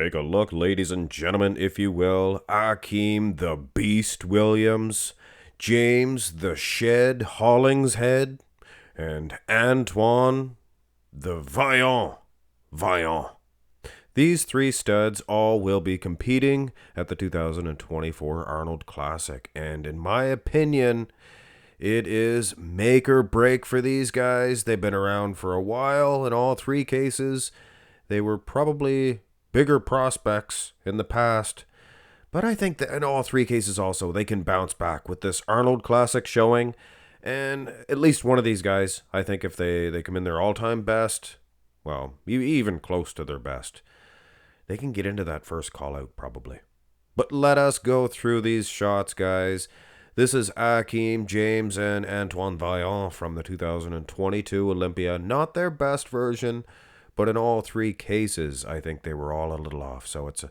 Take a look, ladies and gentlemen, if you will. Akim the Beast Williams, James the Shed Hollingshead, and Antoine the Vaillant. These three studs all will be competing at the 2024 Arnold Classic, and in my opinion, it is make or break for these guys. They've been around for a while. In all three cases, they were probably bigger prospects in the past. But I think that in all three cases also, they can bounce back with this Arnold Classic showing. And at least one of these guys, I think if they come in their all-time best, well, even close to their best, they can get into that first call-out probably. But let us go through these shots, guys. This is Akim, James, and Antoine Vaillant from the 2022 Olympia. Not their best version, but in all three cases, I think they were all a little off. So it's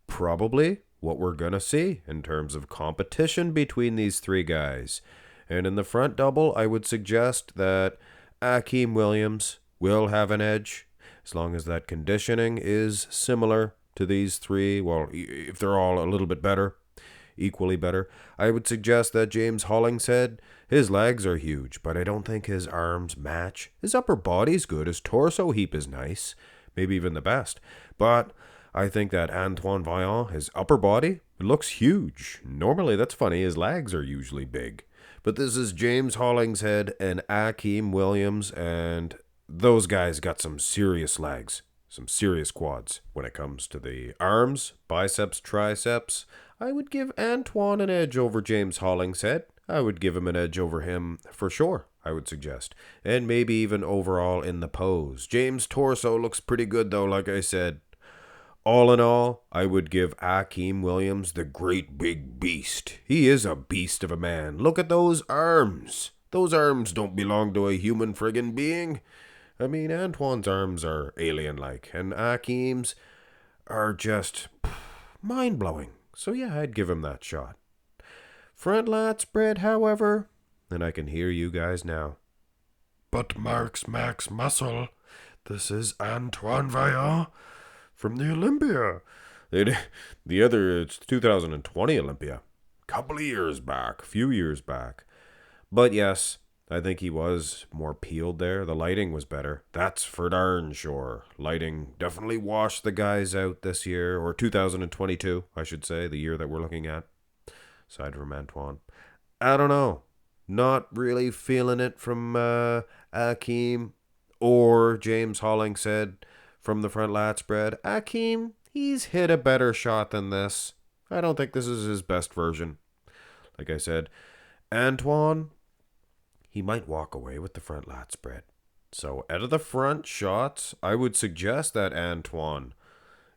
probably what we're going to see in terms of competition between these three guys. And in the front double, I would suggest that Akim Williams will have an edge, as long as that conditioning is similar to these three. Well, if they're all a little bit better, equally better. I would suggest that James Hollingshead, his legs are huge, but I don't think his arms match. His upper body's good, his torso heap is nice, maybe even the best. But I think that Antoine Vaillant, his upper body, looks huge. Normally, that's funny, his legs are usually big. But this is James Hollingshead and Akim Williams, and those guys got some serious legs, some serious quads. When it comes to the arms, biceps, triceps, I would give Antoine an edge over James Hollingshead. I would give him an edge over him for sure, I would suggest. And maybe even overall in the pose. James' torso looks pretty good though, like I said. All in all, I would give Akim Williams the great big beast. He is a beast of a man. Look at those arms. Those arms don't belong to a human friggin' being. I mean, Antoine's arms are alien-like, and Akim's are just mind-blowing. So yeah, I'd give him that shot. Front lat spread, however, and I can hear you guys now. But Mark's Max Muscle, this is Antoine Vaillant from the Olympia. It's 2020 Olympia. Couple of years back, few years back. But yes, I think he was more peeled there. The lighting was better. That's for darn sure. Lighting definitely washed the guys out this year, or 2022, I should say, the year that we're looking at, aside from Antoine. I don't know. Not really feeling it from Akim or James Hollingshead from the front lat spread. Akim, he's hit a better shot than this. I don't think this is his best version. Like I said, Antoine, he might walk away with the front lat spread. So out of the front shots, I would suggest that Antoine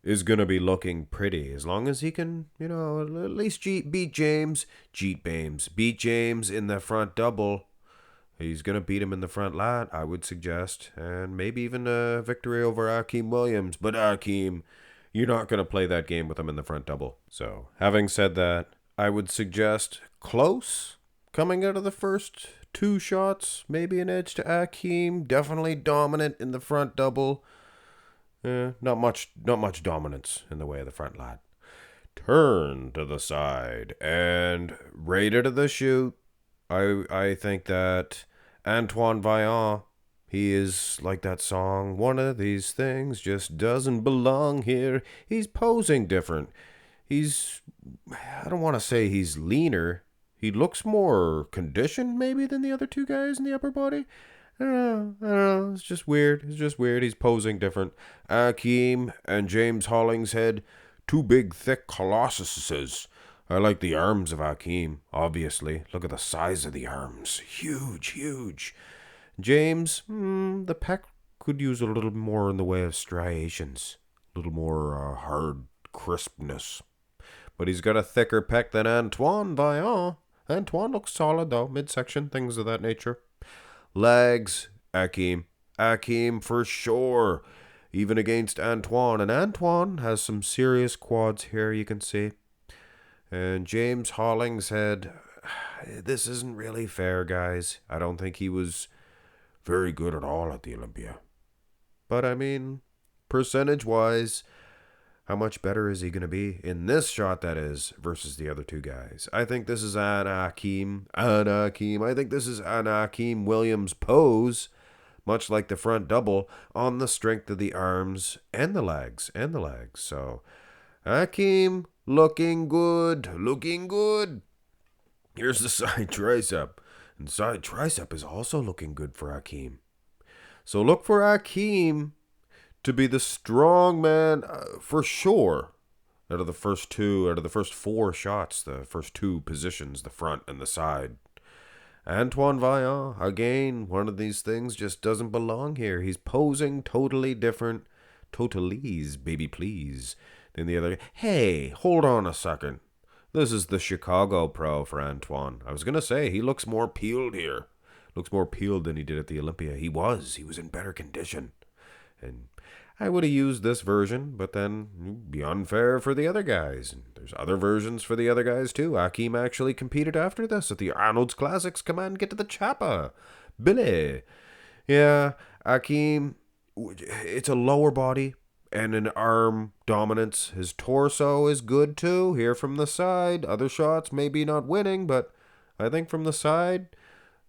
is going to be looking pretty, as long as he can, at least beat James. Beat James in the front double. He's going to beat him in the front lat, I would suggest. And maybe even a victory over Akim Williams. But Akim, you're not going to play that game with him in the front double. So having said that, I would suggest close coming out of the first two shots, maybe an edge to Akim. Definitely dominant in the front double. Not much dominance in the way of the front lat. Turn to the side and right out of the chute, I think that Antoine Vaillant, he is like that song, one of these things just doesn't belong here. He's posing different. I don't want to say he's leaner. He looks more conditioned maybe than the other two guys in the upper body. I don't know. It's just weird. He's posing different. Akim and James Hollingshead, two big, thick colossuses. I like the arms of Akim, obviously. Look at the size of the arms. Huge. James, the pec could use a little more in the way of striations. A little more hard crispness. But he's got a thicker pec than Antoine Vaillant. Antoine looks solid, though. Midsection, things of that nature. Legs, Akim for sure. Even against Antoine. And Antoine has some serious quads here, you can see. And James Hollingshead, this isn't really fair, guys. I don't think he was very good at all at the Olympia. But I mean, percentage-wise, How much better is he going to be in this shot, that is, versus the other two guys? I think this is an Akim. I think this is an Akim Williams pose, much like the front double, on the strength of the arms and the legs. So, Akim, looking good. Here's the side tricep. And side tricep is also looking good for Akim. So look for Akim to be the strong man for sure. Out of the first four shots, the first two positions, the front and the side. Antoine Vaillant, again, one of these things just doesn't belong here. He's posing totally different, totallys, baby please, than the other. Hey, hold on a second. This is the Chicago pro for Antoine. I was going to say, he looks more peeled here. Looks more peeled than he did at the Olympia. He was in better condition. And I would have used this version, but then it'd be unfair for the other guys. And there's other versions for the other guys too. Akim actually competed after this at the Arnold Classics. Come on, get to the chopper. Billy. Yeah, Akim, it's a lower body and an arm dominance. His torso is good too, here from the side. Other shots maybe not winning, but I think from the side,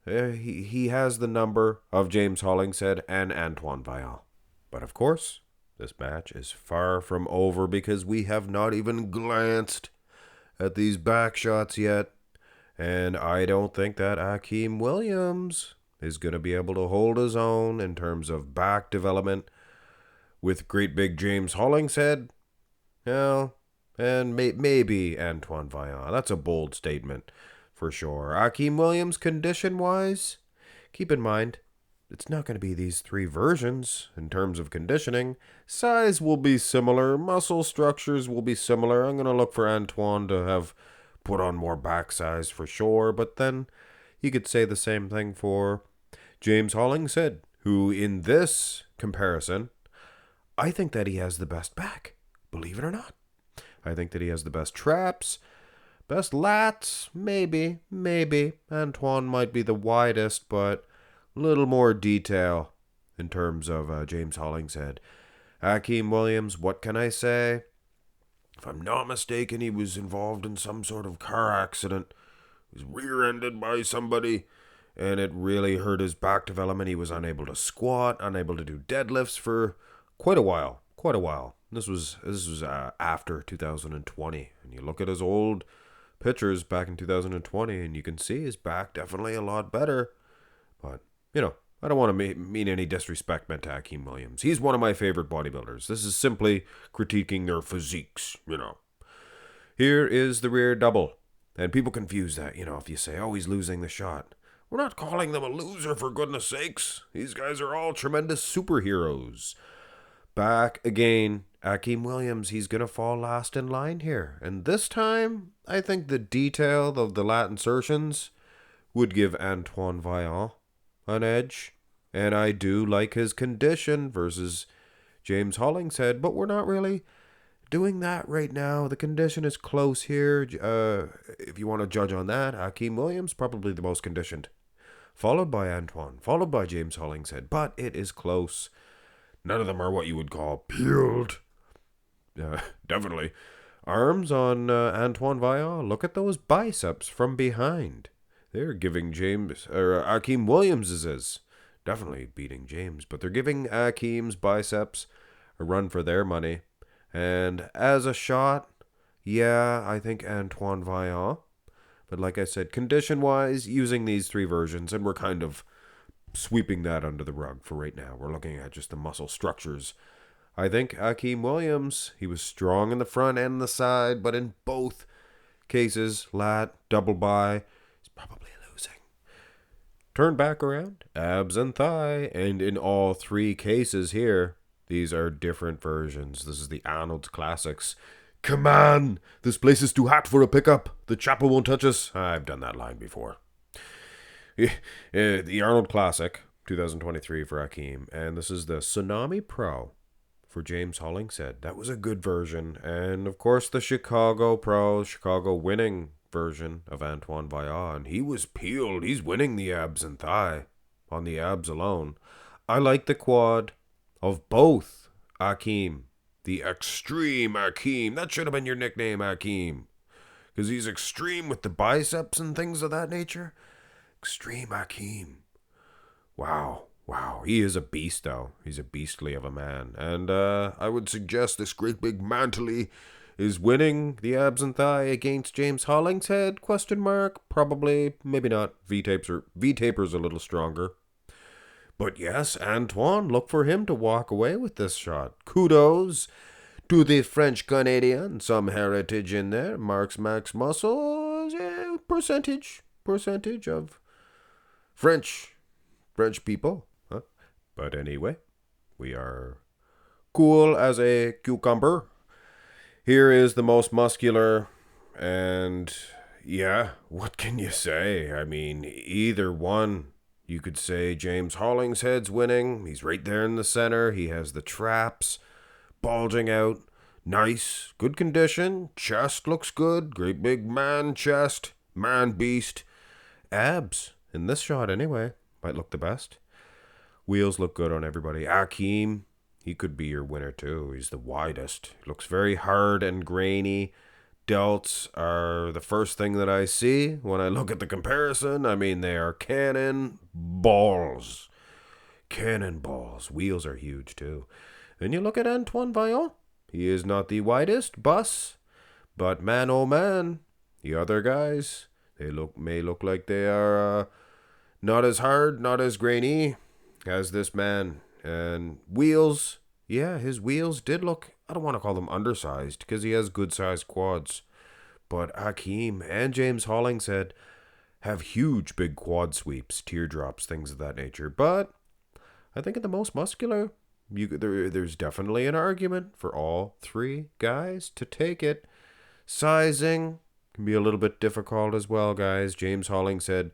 he has the number of James Hollingshead and Antoine Vaillant. But of course, this match is far from over because we have not even glanced at these back shots yet. And I don't think that Akim Williams is going to be able to hold his own in terms of back development with great big James Hollingshead. Well, and maybe Antoine Vaillant. That's a bold statement for sure. Akim Williams, condition-wise, keep in mind, it's not going to be these three versions in terms of conditioning. Size will be similar. Muscle structures will be similar. I'm going to look for Antoine to have put on more back size for sure. But then you could say the same thing for James Hollingshead, who in this comparison, I think that he has the best back. Believe it or not. I think that he has the best traps. Best lats, maybe. Antoine might be the widest, but little more detail in terms of James Hollingshead. Akim Williams, what can I say? If I'm not mistaken, he was involved in some sort of car accident. He was rear-ended by somebody, and it really hurt his back development. He was unable to squat, unable to do deadlifts for quite a while. This was after 2020, and you look at his old pictures back in 2020, and you can see his back definitely a lot better. But I don't want to mean any disrespect meant to Akim Williams. He's one of my favorite bodybuilders. This is simply critiquing their physiques, Here is the rear double. And people confuse that, if you say, oh, he's losing the shot. We're not calling them a loser, for goodness sakes. These guys are all tremendous superheroes. Back again, Akim Williams, he's going to fall last in line here. And this time, I think the detail of the lat insertions would give Antoine Vaillant an edge, and I do like his condition versus James Hollingshead, but we're not really doing that right now. The condition is close here. If you want to judge on that, Akim Williams probably the most conditioned, followed by Antoine, followed by James Hollingshead, but it is close. None of them are what you would call peeled. Definitely. Arms on Antoine Vaillant. Look at those biceps from behind. They're giving Akim Williams is definitely beating James, but they're giving Akim's biceps a run for their money. And as a shot, yeah, I think Antoine Vaillant. But like I said, condition-wise, using these three versions, and we're kind of sweeping that under the rug for right now. We're looking at just the muscle structures. I think Akim Williams, he was strong in the front and the side, but in both cases, lat, double bi, probably losing. Turn back around, abs and thigh, and in all three cases here, these are different versions. This is the Arnold Classics. Come on, this place is too hot for a pickup. The chopper won't touch us. I've done that line before. The Arnold Classic, 2023 for Akim, and this is the Tsunami Pro for James Hollingshead. That was a good version, and of course the Chicago Pro, Chicago winning version of Antoine Vaillant, and he was peeled. He's winning the abs and thigh on the abs alone. I like the quad of both Akim The extreme Akim. That should have been your nickname, Akim. Because he's extreme with the biceps and things of that nature. Extreme Akim. Wow. Wow. He is a beast, though. He's a beastly of a man. And I would suggest this great big mantly is winning the abs and thigh against James Hollingshead? Question mark. Probably. Maybe not. V-taper's a little stronger. But yes, Antoine, look for him to walk away with this shot. Kudos to the French Canadian. Some heritage in there. Marks Max Muscles. Yeah, percentage of French people. Huh? But anyway, we are cool as a cucumber. Here is the most muscular, and yeah, what can you say? I mean, either one. You could say James Hollingshead's winning. He's right there in the center. He has the traps bulging out. Nice. Good condition. Chest looks good. Great big man chest. Man beast. Abs. In this shot anyway. Might look the best. Wheels look good on everybody. Akim, he could be your winner too. He's the widest. Looks very hard and grainy. Delts are the first thing that I see when I look at the comparison. I mean, they are cannonballs. Cannonballs. Wheels are huge too. Then you look at Antoine Vaillant. He is not the widest bus, but man oh man, the other guys, they may look like they are not as hard, not as grainy as this man. And wheels, yeah, his wheels did look, I don't want to call them undersized because he has good sized quads. But Akim and James Hollingshead have huge big quad sweeps, teardrops, things of that nature. But I think at the most muscular, there's definitely an argument for all three guys to take it. Sizing can be a little bit difficult as well, guys. James Hollingshead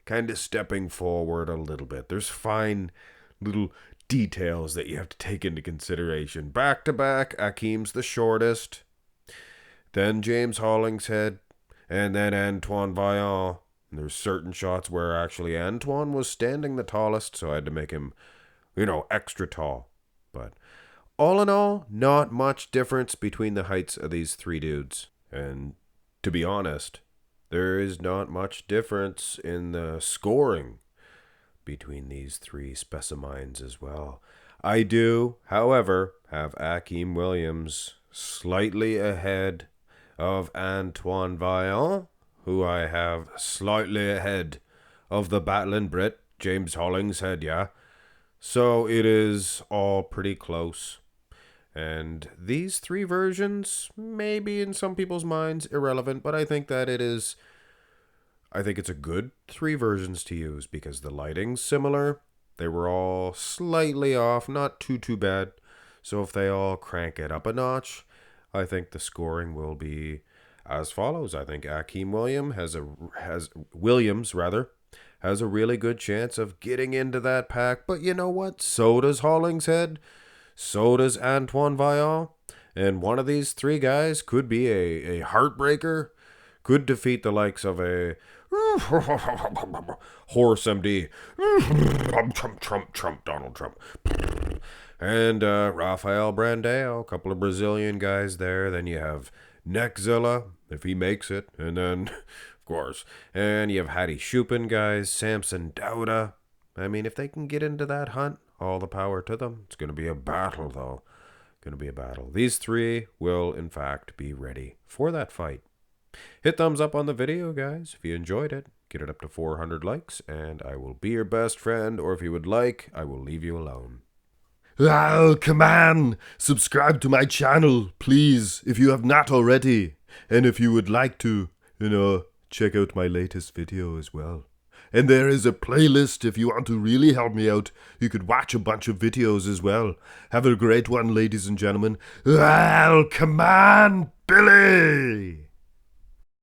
kind of stepping forward a little bit. There's fine little details that you have to take into consideration. Back to back, Akim's the shortest, then James Hollingshead, and then Antoine Vaillant. And there's certain shots where actually Antoine was standing the tallest, so I had to make him, extra tall. But all in all, not much difference between the heights of these three dudes. And to be honest, there is not much difference in the scoring between these three specimens as well. I do, however, have Akim Williams slightly ahead of Antoine Vaillant, who I have slightly ahead of the battling Brit, James Hollingshead, yeah. So it is all pretty close. And these three versions may be in some people's minds irrelevant, but I think it's a good three versions to use because the lighting's similar. They were all slightly off, not too bad. So if they all crank it up a notch, I think the scoring will be as follows. I think Akim Williams has a really good chance of getting into that pack. But you know what? So does Hollingshead. So does Antoine Vaillant. And one of these three guys could be a heartbreaker. Could defeat the likes of a Horse MD. Trump, Donald Trump. And Rafael Brandao, a couple of Brazilian guys there. Then you have Neckzilla, if he makes it. And then, of course, and you have Hattie Shupin guys, Samson Dauda. I mean, if they can get into that hunt, all the power to them. It's going to be a battle, though. Going to be a battle. These three will, in fact, be ready for that fight. Hit thumbs up on the video, guys, if you enjoyed it. Get it up to 400 likes, and I will be your best friend, or if you would like, I will leave you alone. Oh, come on! Subscribe to my channel, please, if you have not already. And if you would like to, check out my latest video as well. And there is a playlist if you want to really help me out. You could watch a bunch of videos as well. Have a great one, ladies and gentlemen. Well, come on, Billy!